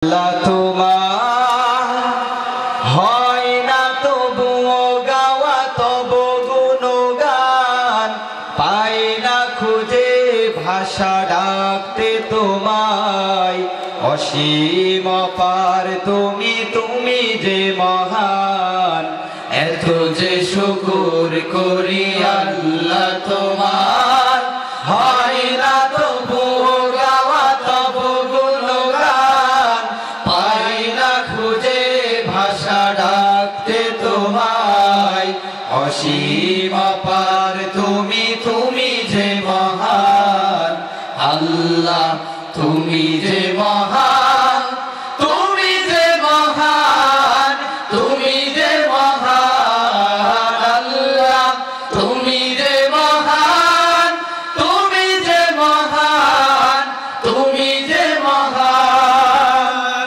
আল্লাহ তোমার হয় না তবুও গাওয়া তব গুণগান, পাই না খুঁজে ভাষা ডাকতে তোমায়। অসীম অপার তুমি, তুমি যে মহান, এত যে শুকর করি আল্লাহ তোমার। হয় না তবুও গাওয়া তব গুণগান, পাই না খুঁজে ভাষা ডাকতে তোমায়। অসীম অপার তুমি, তুমি যে মহান আল্লাহ, তুমি যে মহান, তুমি যে মহান, তুমি যে মহান আল্লাহ, তুমি যে মহান, তুমি যে মহান, তুমি যে মহান।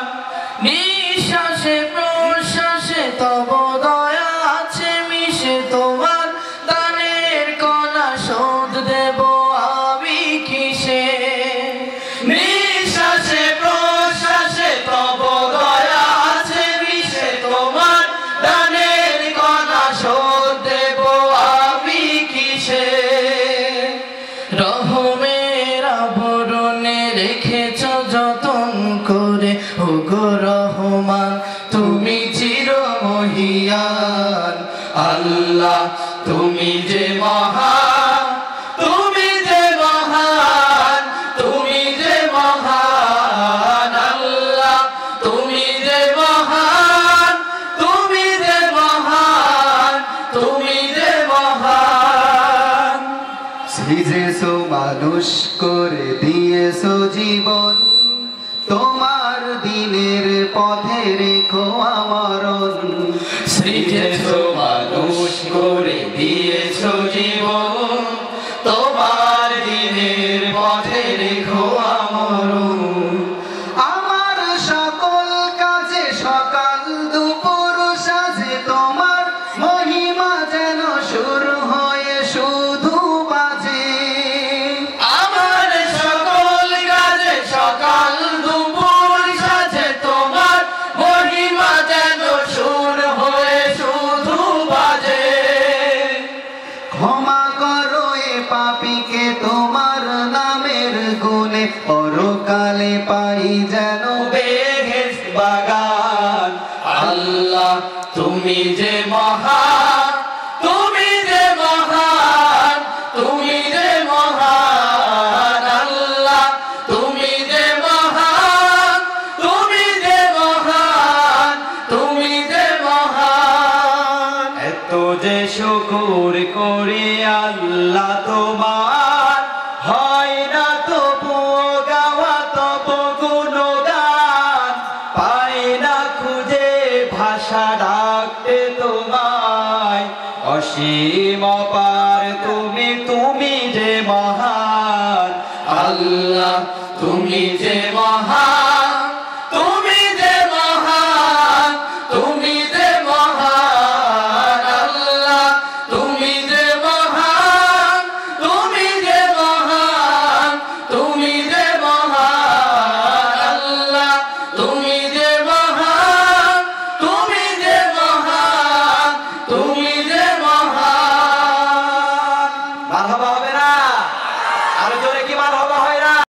নিঃশ্বাসে প্রশ্বাসে তব দয়া আছে মিশে, তোমার দানের কণা শোধ দেব আমি কিসে। নিঃশ্বাসে প্রশ্বাসে তব দয়া আছে মিশে, তোমার দানের কণা শোধ দেব আমি কিসে। রহমের আবরণে রেখেছ যতন করে, ওগো রহমান তুমি চিরমহিয়ান আল্লাহ, তুমি যে মহান, তুমি যে মহান, তুমি যে মহান আল্লাহ, তুমি যে মহান, তুমি যে মহান, তুমি যে মহান। সৃজেছো মানুষ করে দিয়েছো জীবন, তোমার দিনের পথে রেখো আমরণ। সৃজেছো মানুষ করে দিয়েছো জীবন, তোমার দিনের পথে রেখো আমরণ। আমার সকল কাজে সকাল দুপুর সাজে, তোমার মহিমা যেন সুর হয়ে শুধু বাজে। আমার সকল কাজে সকাল দুপুর সাজে, তোমার মহিমা যেন সুর হয়ে শুধু বাজে। ক্ষমা করো এ পাপীকে তোমার নামের গুণে, পরকালে পাই যেন বেহেশত বাগান আল্লাহ, তুমি যে মহান, তুমি যে মহান, তুমি যে মহান আল্লাহ, তুমি যে মহান, তুমি যে মহান, তুমি যে মহান। এত যে শুকর করি আল্লাহ তোমার, হয় না তবুও গাওয়া তব গুণগান, পাই না খুঁজে ভাষা ডাকতে তোমায়। অসীম অপার তুমি, তুমি যে মহান আল্লাহ, তুমি যে মহান।